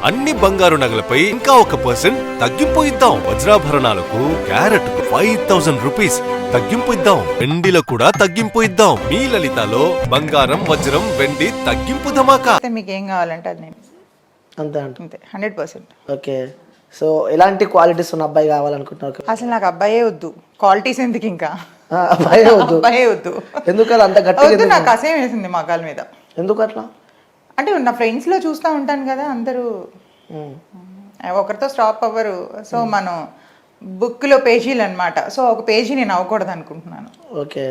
అన్ని బంగారు నగలపై ఇంకా 1% తగ్గింపు ఇద్దాం. వజ్రాభరణాలకు క్యారెట్ 5000 రూపీస్ తగ్గింపు ఇద్దాం. వెండిలో కూడా తగ్గింపు ఇద్దాం. మీ లలితలో బంగారం, వజ్రం, వెండి తగ్గింపు ధమాకా. మీకు ఏం కావాలంటే అది నేను అంతే అంతే 100%. ఓకే. సో ఎలాంటి క్వాలిటీస్ ఉన్న అబ్బాయి కావాలనుకుంటున్నారు? అసలు నాకు అబ్బాయే వద్దు, క్వాలిటీస్ ఎందుకు ఇంకా అబ్బాయే వద్దు. అబ్బాయే వద్దు. ఎందుకు అలా అంత వద్దు, గట్టిగా? నాకు అసేం వేసింది మగాల మీద. ఎందుకు అట్లా? అంటే నా ఫ్రెండ్స్ లో చూస్తూ ఉంటాను కదా, అందరూ ఒకరితో స్టాప్ అవ్వరు. సో మనం బుక్ లో పేజీలు అనమాట. సో ఒక పేజీ నేను అవ్వకూడదు అనుకుంటున్నాను. ఓకే.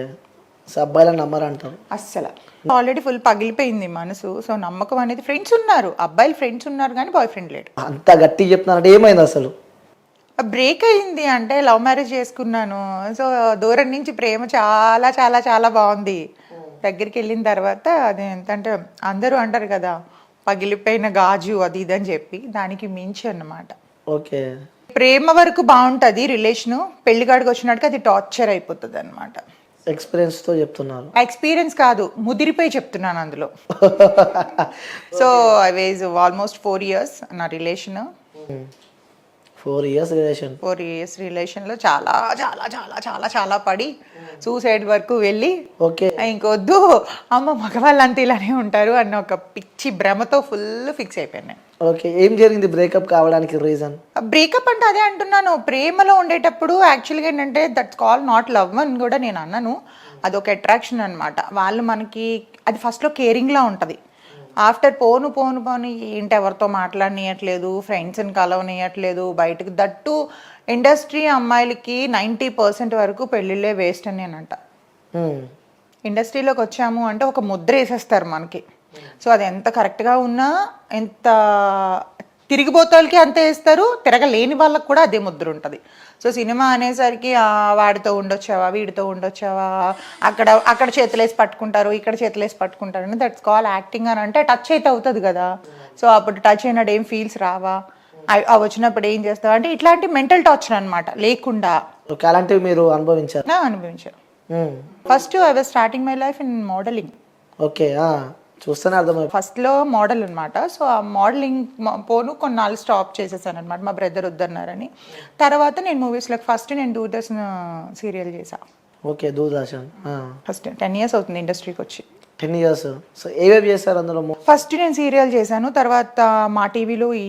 సో అబ్బాయిలను నమ్మరంటారు అస్సలు. ఆల్రెడీ ఫుల్ పగిలిపోయింది మనసు. సో నమ్మకం అనేది, ఫ్రెండ్స్ ఉన్నారు, అబ్బాయిలు ఫ్రెండ్స్ ఉన్నారు కానీ బాయ్ ఫ్రెండ్ లేడు. అంత గట్టిగా చెప్తున్నారంటే ఏమైంది అసలు? బ్రేక్ అయింది అంటే లవ్ మ్యారేజ్ చేసుకున్నాను. సో దూరం నుంచి ప్రేమ చాలా చాలా చాలా బాగుంది. దగ్గరికి వెళ్ళిన తర్వాత అది ఎంతంటే అందరూ అంటారు కదా పగిలిపోయిన గాజు అది ఇది అని చెప్పి, దానికి మించి అన్నమాట. ఓకే. ప్రేమ వరకు బాగుంటుంది రిలేషను, పెళ్లిగాడికి వచ్చినట్టుగా అది టార్చర్ అయిపోతుంది అనమాట. ఎక్స్పీరియన్స్ తో చెప్తున్నారు? ఎక్స్పీరియన్స్ కాదు, ముదిరిపోయి చెప్తున్నాను అందులో. So I was almost 4 years నా రిలేషన్. 4 years relation. 4 years రిలేషన్లో చాలా చాలా చాలా చాలా చాలా పడి సూసైడ్ వరకు వెళ్ళి, ఓకే ఇంకొద్దు అమ్మ మగవాళ్ళు అంతా ఇలానే ఉంటారు అన్న ఒక పిచ్చి భ్రమతో ఫుల్ ఫిక్స్ అయిపోయాను. ఓకే. ఏం జరిగింది బ్రేకప్ కావడానికి రీజన్? బ్రేకప్ అంటే అదే అంటున్నాను, ప్రేమలో ఉండేటప్పుడు యాక్చువల్గా ఏంటంటే దట్స్ కాల్ నాట్ లవ్ అని కూడా నేను అన్నాను. అదొక అట్రాక్షన్ అనమాట. వాళ్ళు మనకి అది ఫస్ట్లో కేరింగ్లా ఉంటుంది. ఆఫ్టర్ పోను పోను పోను ఏంటి ఎవరితో మాట్లాడనీయట్లేదు, ఫ్రెండ్స్ని కలవనీయట్లేదు బయటకు. దట్టు ఇండస్ట్రీ అమ్మాయిలకి 90% వరకు పెళ్ళిళ్ళే వేస్ట్ అని నేనంట. ఇండస్ట్రీలోకి వచ్చాము అంటే ఒక ముద్ర వేసేస్తారు మనకి. సో అది ఎంత కరెక్ట్గా ఉన్నా, ఎంత తిరిగిపోతాలకి అంతే వేస్తారు, తిరగలేని వాళ్ళకి కూడా అదే ముద్ర ఉంటుంది. సో సినిమా అనేసరికి వాడితో ఉండొచ్చావా, వీడితో ఉండొచ్చావా, అక్కడ చేతులేసి పట్టుకుంటారు, ఇక్కడ చేతులేసి పట్టుకుంటారు అని దట్స్ కాల్ యాక్టింగ్ అని అంటే టచ్ అయితే అవుతుంది కదా. సో అప్పుడు టచ్ అయినట్టు ఏం ఫీల్స్ రావా, వచ్చినప్పుడు ఏం చేస్తావు అంటే ఇట్లాంటి మెంటల్ టార్చర్ అనమాట లేకుండా. అలాంటివి మీరు అనుభవించారు? అనుభవించారు. First I was starting my life in modelling. Okay. చూస్తేనే అర్థం. ఫస్ట్ లో మోడల్ అనమాట. సో ఆ మోడలింగ్ పోను కొన్నాళ్ళు స్టాప్ చేసేసాను అనమాట, మా బ్రదర్ వద్దన్నారని. తర్వాత నేను మూవీస్లో ఫస్ట్ నేను దూరదర్శన్ సీరియల్ చేసా. ఓకే. దూరదర్శన్ ఫస్ట్ 10 years అవుతుంది ఇండస్ట్రీకి వచ్చి. 10 years. సో ఏవేవి చేశారు అందులో? ఫస్ట్ నేను సీరియల్ చేశాను, తర్వాత మా టీవీలో, ఈ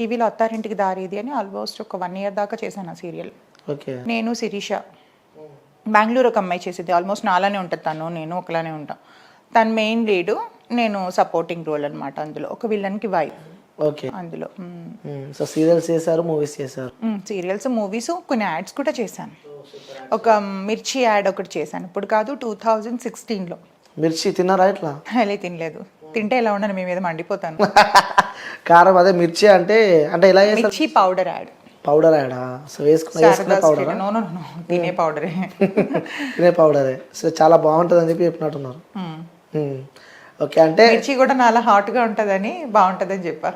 టీవీలో అత్తారింటికి దారిది అని ఆల్మోస్ట్ ఒక 1 year దాకా చేశాను ఆ సీరియల్. ఓకే. నేను శిరీష, బెంగళూరు ఒక అమ్మాయి చేసేది, ఆల్మోస్ట్ నాలానే ఉంటుంది తను, నేను ఒకలానే ఉంటాం. తను మెయిన్ లీడు, నేను సపోర్టింగ్ రోల్ అనమాట అందులో, ఒక విలన్కి వైఫ్. ఓకే. అందులో సో సీరియల్స్ చేశారు, మూవీస్ చేశారు? సీరియల్స్, మూవీస్, కొన్ని యాడ్స్ కూడా చేశాను. ఒక మిర్చి యాడ్ ఒకటి చేశాను, ఇప్పుడు కాదు 2016లో. మిర్చి తిన్నారా? ఇట్లా అలా తినలేదు, తింటే ఎలా ఉండను మీ మీద మండిపోతాను. కారం అదే మిర్చి అంటే ఎలా చేస్తారు? మిర్చి పౌడర్ యాడ్. పౌడర్ యాడా? సో వేసుకునే పౌడర్? తినే పౌడరే. తినే పౌడరే. సో చాలా బాగుంటుంది అని చెప్పి చెప్పినట్టున్నారు. ఓకే. అంటే మిర్చి కూడా నాలా హాట్ గా ఉంటదని బాగుంటది అని చెప్పా.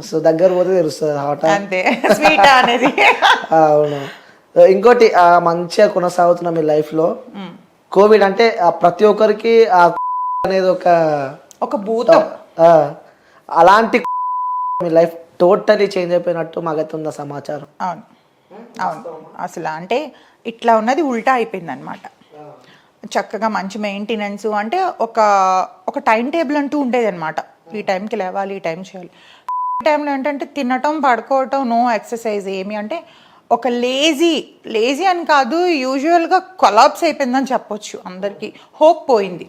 సో దగ్గర పోతే తెలుస్తుంది హాట్ అంతే, స్వీట్ అనేది. అవును. ఇంకోటి మంచిగా కొనసాగుతున్న మీ లైఫ్ లో కోవిడ్ అంటే ప్రతి ఒక్కరికి అనేది ఒక భూతం. అలాంటి మీ లైఫ్ టోటలీ చేంజ్ అయిపోయినట్టు మాకైతే ఉన్న సమాచారం. అవును అవును. అసలు అంటే ఇట్లా ఉన్నది ఉల్టా అయిపోయింది అనమాట. చక్కగా మంచి మెయింటెనెన్స్ అంటే ఒక టైం టేబుల్ అంటూ ఉండేది అనమాట. ఈ టైంకి లేవాలి, ఈ టైం చేయాలి. ఈ టైంలో ఏంటంటే తినటం, పడుకోవటం, నో ఎక్సర్సైజ్ ఏమి అంటే ఒక లేజీ అని కాదు, యూజువల్గా కొలాప్స్ అయిపోయిందని చెప్పొచ్చు. అందరికీ హోప్ పోయింది.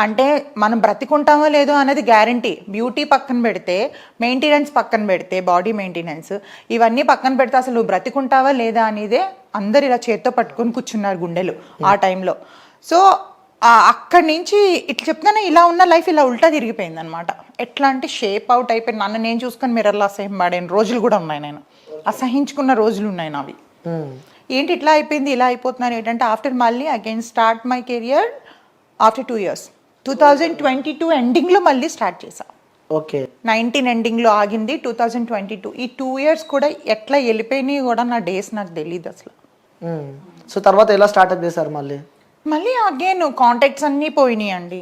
అంటే మనం బ్రతికుంటామో లేదో అనేది గ్యారంటీ. బ్యూటీ పక్కన పెడితే, మెయింటెనెన్స్ పక్కన పెడితే, బాడీ మెయింటెనెన్స్ ఇవన్నీ పక్కన పెడితే అసలు నువ్వు బ్రతికుంటావా లేదా అనేదే అందరు ఇలా చేత్తో పట్టుకొని కూర్చున్నారు గుండెలు ఆ టైంలో. సో అక్కడి నుంచి ఇట్లా చెప్తానే ఇలా ఉన్న లైఫ్ ఇలా ఉల్టా తిరిగిపోయింది అనమాట. ఎట్లా అంటే షేప్ అవుట్ అయిపోయింది. నన్ను నేను చూసుకొని మిర్రర్లో అసహ్యం పడిన రోజులు కూడా ఉన్నాయి, నేను అసహించుకున్న రోజులు ఉన్నాయి నావి. ఏంటి ఇట్లా అయిపోయింది, ఇలా అయిపోతున్నాను ఏంటంటే ఆఫ్టర్ మళ్ళీ again start my career after 2 years. 2022 ఎండింగ్లో మళ్ళీ స్టార్ట్ చేశా. ఓకే. 19 ఎండింగ్లో ఆగింది, 2022. ఈ 2 years కూడా ఎట్లా వెళ్ళిపోయినాయి కూడా నా డేస్ నాకు తెలియదు అసలు. సో తర్వాత ఎలా స్టార్ట్అప్ చేశారు మళ్ళీ? మళ్ళీ అగైన్ కాంటాక్ట్స్ అన్నీ పోయినాయి అండి.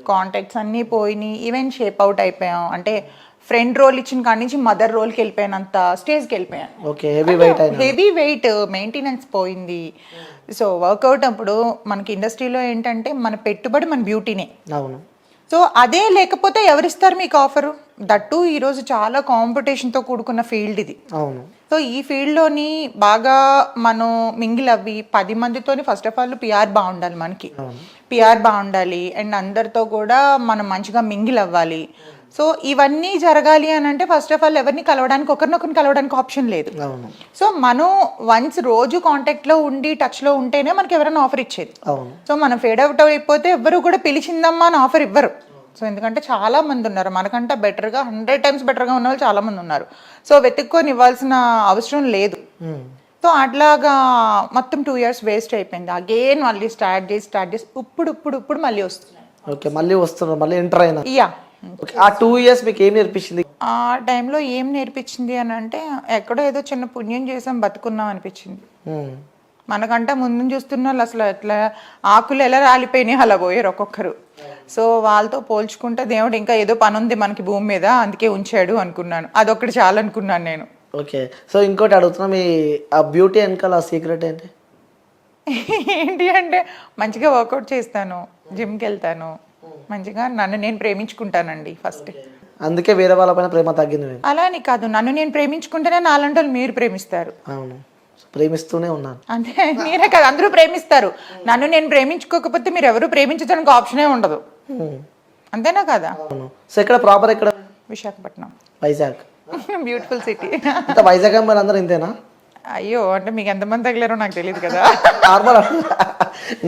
కాంటాక్ట్స్ అన్నీ పోయినాయి. ఈవెన్ షేప్ అవుట్ అయిపోయాం. అంటే ఫ్రెండ్ రోల్ ఇచ్చిన కాడి నుంచి మదర్ రోల్కి వెళ్ళిపోయానంత స్టేజ్కి వెళ్ళిపోయాను. ఓకే, హెవీ వెయిట్ మెయింటెనెన్స్ పోయింది. సో వర్కౌట్ అప్పుడు మనకి ఇండస్ట్రీలో ఏంటంటే మన పెట్టుబడి మన బ్యూటీనే. అవును. సో అదే లేకపోతే ఎవరిస్తారు మీకు ఆఫరు? దట్టు ఈరోజు చాలా కాంపిటీషన్తో కూడుకున్న ఫీల్డ్ ఇది. అవును. సో ఈ ఫీల్డ్లోని బాగా మనం మింగిల్ అవ్వి 10 మందితోని ఫస్ట్ ఆఫ్ ఆల్ పిఆర్ బాగుండాలి, మనకి పిఆర్ బాగుండాలి అండ్ అందరితో కూడా మనం మంచిగా మింగిల్ అవ్వాలి. సో ఇవన్నీ జరగాలి అని అంటే ఫస్ట్ ఆఫ్ ఆల్ ఎవరిని కలవడానికి ఒకరినొకరిని కలవడానికి ఆప్షన్ లేదు. సో మనం వన్స్ రోజు కాంటాక్ట్లో ఉండి టచ్లో ఉంటేనే మనకి ఎవరైనా ఆఫర్ ఇచ్చేది. సో మనం ఫేడ్ అవుట్ అయిపోతే ఎవరు కూడా పిలిచిందమ్మా అని ఆఫర్ ఇవ్వరు. సో ఎందుకంటే చాలా మంది ఉన్నారు మనకంటే బెటర్గా 100 times బెటర్గా ఉన్న వాళ్ళు చాలా మంది ఉన్నారు. సో వెతుక్కొని ఇవ్వాల్సిన అవసరం లేదు. సో అట్లాగా మొత్తం 2 years వేస్ట్ అయిపోయింది. అగైన్ మళ్ళీ స్టార్ట్ చేసి ఇప్పుడు మళ్ళీ వస్తున్నాయి. ఓకే, మళ్ళీ వస్తున్నారు, మళ్ళీ ఎంటర్ అయినా. యా. ఆ 2 years మీకు ఏం నేర్పించింది? ఆ టైంలో ఏం నేర్పించింది అని అంటే ఎక్కడో ఏదో చిన్న పుణ్యం చేసాం బతుకున్నాం అనిపించింది. మనకంటే ముందు చూస్తున్న వాళ్ళు అసలు ఎట్లా ఆకులు ఎలా రాలిపోయినాయి అలా పోయారు ఒక్కొక్కరు. సో వాళ్ళతో పోల్చుకుంటే దేవుడు ఇంకా ఏదో పని ఉంది మనకి భూమి మీద అందుకే ఉంచాడు అనుకున్నాను. అదొక్కటి చాలు అనుకున్నాను నేను. ఓకే, సో ఇంకోటి అడుగుతున్నా, మీ ఆ బ్యూటీ వెనకాల సీక్రెట్ ఏంటి? ఏంటి అంటే మంచిగా వర్కౌట్ చేస్తాను, జిమ్కి వెళ్తాను, మంచిగా నన్ను నేను ప్రేమించుకుంటానండి ఫస్ట్. అందుకే వేరే వాళ్ళపైన ప్రేమ తగ్గింది. అలా అని కాదు, నన్ను నేను ప్రేమించుకుంటేనే నాలంటి వాళ్ళు మీరు ప్రేమిస్తారు. అవును, ప్రేమిస్తూనే ఉన్నాను. అంటే మీరే కాదు అందరూ ప్రేమిస్తారు. నన్ను నేను ప్రేమించుకోకపోతే మీరు ఎవరు ప్రేమించడానికి ఆప్షనే ఉండదు. అంతేనా కదా? సో ఇక్కడ ప్రాపర్ ఎక్కడ? విశాఖపట్నం. వైజాగ్. Beautiful city. అంత వైజాగ్ అమ్మాయిలు అందరూ ఇంతేనా? అయ్యో, అంటే మీకు ఎంతమంది తగిలారో నాకు తెలియదు కదా.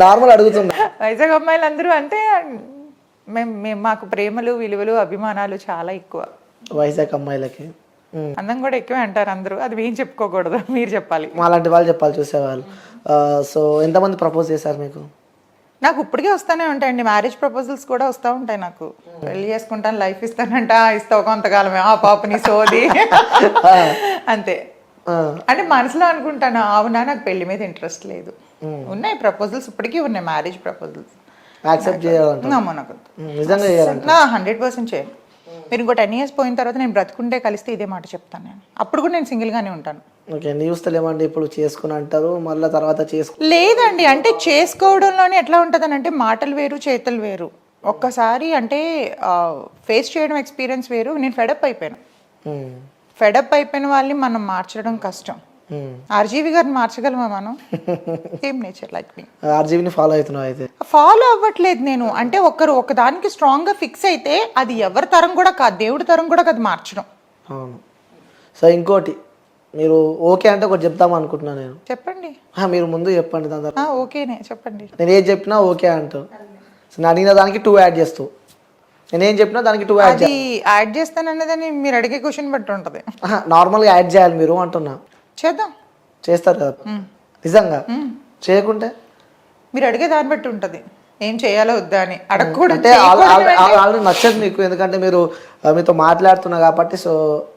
నార్మల్ అడుగుతున్నా. వైజాగ్ అమ్మాయిలు అందరూ అంటే మేము మాకు ప్రేమలు విలువలు అభిమానాలు చాలా ఎక్కువ. వైజాగ్ అమ్మాయిలకి అందం కూడా ఎక్కువే అంటారు అందరూ. అది మేము చెప్పుకోకూడదు, మీరు చెప్పాలి. అలాంటి వాళ్ళు చెప్పాలి, చూసేవాళ్ళు. సో ఎంతమంది ప్రపోజ్ చేశారు మీకు? నాకు ఇప్పటికే వస్తూనే ఉంటాయండి, మ్యారేజ్ ప్రపోజల్స్ కూడా వస్తూ ఉంటాయి. నాకు పెళ్లి చేసుకుంటాను, లైఫ్ ఇస్తానంట, ఇస్తావు కొంతకాలమే ఆ పాపని సోది అంతే. అంటే మనసులో అనుకుంటాను, అవునా నాకు పెళ్లి మీద ఇంట్రెస్ట్ లేదు. ఉన్నాయి ప్రపోజల్స్, ఇప్పటికీ ఉన్నాయి మ్యారేజ్ ప్రపోజల్స్. యాక్సెప్ట్ చేయాలంటే 100% చేయండి. మీరు ఇంకో 10 years పోయిన తర్వాత నేను బ్రతుకుంటే కలిస్తే ఇదే మాట చెప్తాను నేను. అప్పుడు కూడా నేను సింగిల్గానే ఉంటాను. ఓకే, న్యూస్తలేమండి ఇప్పుడు చేసుకుని అంటారు, మళ్ళీ తర్వాత లేదండి. అంటే చేసుకోవడంలోనే ఎట్లా ఉంటుంది అంటే మాటలు వేరు చేతులు వేరు. ఒక్కసారి అంటే ఫేస్ చేయడం ఎక్స్పీరియన్స్ వేరు. నేను ఫెడప్ అయిపోయాను. ఫెడప్ అయిపోయిన వాళ్ళని మనం మార్చడం కష్టం. ఆర్జీవి గారిని మార్చగలమా మనం? సేమ్ నేచర్ లైక్ మీ. ఆర్జీవిని ఫాలో అవుతున్నావు అయితే? ఫాలో అవ్వట్లేదు నేను. అంటే ఒకదానికి స్ట్రాంగ్ గా ఫిక్స్ అయితే అది ఎవరి తరం కూడా కాదు, దేవుడి తరం కూడా కాదు మార్చడం. అవును. సో ఇంకోటి, మీరు ఓకే అంటే ఒకటి చెప్తాం అనుకుంటున్నాను నేను. చెప్పండి. మీరు ముందు చెప్పండి దాని తర్వాత. ఓకేనే చెప్పండి. నేను ఏం చెప్పినా ఓకే అంటావు. నేను అడిగిన దానికి 2 యాడ్ చేస్తావు, నేనేం చెప్పినా దానికి 2 యాడ్ చేస్తానన్నదని మీరు అడిగే క్వశ్చన్ బట్టి ఉంటుంది. నార్మల్గా యాడ్ చేయాలి మీరు అంటున్నా. చేద్దాం. చేస్తారు కదా నిజంగా? చేయకుంటే మీరు అడిగే దాన్ని బట్టి ఉంటుంది ఏం చేయాలో వద్దా అని. అడగకూడదు ఆల్రెడీ నచ్చదు మీకు, ఎందుకంటే మీరు మీతో మాట్లాడుతున్నా కాబట్టి. సో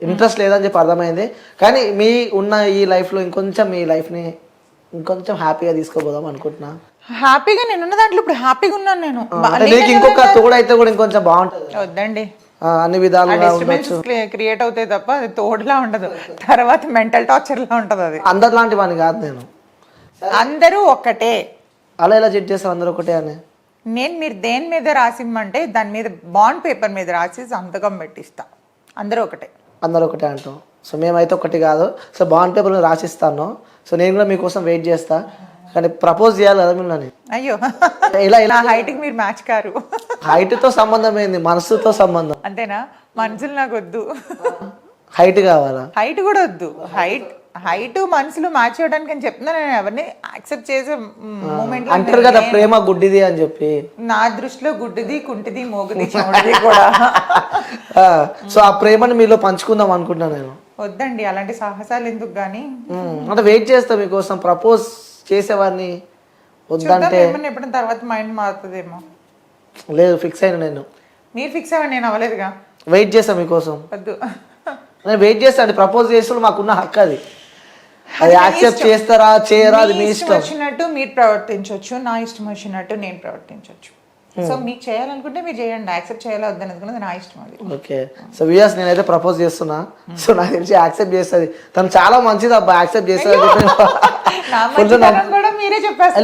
ఇంట్రెస్ట్ లేదని చెప్పి అర్థమైంది. కానీ మీ ఉన్న ఈ లైఫ్లో ఇంకొంచెం మీ లైఫ్ని ఇంకొంచెం హ్యాపీగా తీసుకోబోదాం అనుకుంటున్నా. హ్యాపీగా నేనున్న దాంట్లో ఇప్పుడు హ్యాపీగా ఉన్నాను నేను. ఇంకొక తోడైతే కూడా ఇంకొంచెం బాగుంటుంది. వద్దండి, అన్ని విధాలుగా క్రియేట్ అవుతాయి తప్ప అది తోడులా ఉండదు. తర్వాత మెంటల్ టార్చర్ లా ఉంటది. అది అందరు లాంటి వాడిని కాదు నేను. అందరూ ఒక్కటే. అలా ఎలా చెక్ చేస్తారు అందరూ ఒకటే అని? మీరు దేని మీద రాసిమ్మంటే దాని మీద బాండ్ పేపర్ మీద రాసి సంతకం పెట్టిస్తా. అందరూ ఒకటే. అందరూ ఒకటే అంటాం. సో మేమైతే ఒకటి కాదు. సో బాండ్ పేపర్ మీద రాసిస్తాను. సో నేను కూడా మీకోసం వెయిట్ చేస్తా. కానీ ప్రపోజ్ చేయాలి కదా మిమ్మల్ని. అయ్యో, ఇలా హైట్ కి మీరు మ్యాచ్ కారు. హైట్ తో సంబంధం ఏంది, మనసుతో సంబంధం. అంతేనా? మనసులు నాకు వద్దు, హైట్ కావాలా? హైట్ కూడా వద్దు. హైట్ మనసులు మ్యాచ్ చేయడానికి అని చెప్తున్నా. నేను ఎవరిని యాక్సెప్ట్ చేసే మూమెంట్ అంటారు కదా ప్రేమ గుడ్డిది అని చెప్పి. నా దృష్టిలో గుడ్డిది, కుంటిది, మోగుది, చెవుడిది కూడా. సో ఆ ప్రేమని మీలో పంచుకుందాం అనుకుంటున్నా నేను. వద్దండి అలాంటి సాహసాలు ఎందుకు గానీ. అంటే వెయిట్ చేస్తా మీకోసం. ప్రపోజ్ చేసేవాడిని వద్దంటే ఎప్పుడైనా తర్వాత మైండ్ మారుతుందేమో. లేదు, ఫిక్స్ అయినా నేను. మీరు ఫిక్స్ అవ్వండి, నేను అవ్వలేదుగా. వెయిట్ చేస్తా మీకోసం. వద్దు, నేను వెయిట్ చేస్తాను. ప్రపోజ్ చేస్తే మాకున్న హక్కు అది. అది యాక్సెప్ట్ చేస్తారా చేయరా అది మీ ఇష్టం ఇష్టం. వచ్చినట్టు మీరు ప్రవర్తించవచ్చు, నా ఇష్టం వచ్చినట్టు నేను ప్రవర్తించవచ్చు. సో మీకు చేయాలనుకుంటే మీరు చేయండి, యాక్సెప్ట్ చేయాలి వద్దని అనుకున్నది నా ఇష్టం అది. ఓకే సో వియాస్ నేనైతే ప్రపోజ్ చేస్తున్నా. సో నాకు తెలిసి యాక్సెప్ట్ చేస్తుంది, తను చాలా మంచిది అబ్బా, యాక్సెప్ట్ చేస్తుంది. నా మంచితనం కూడా మీరే చెప్పేస్తారు.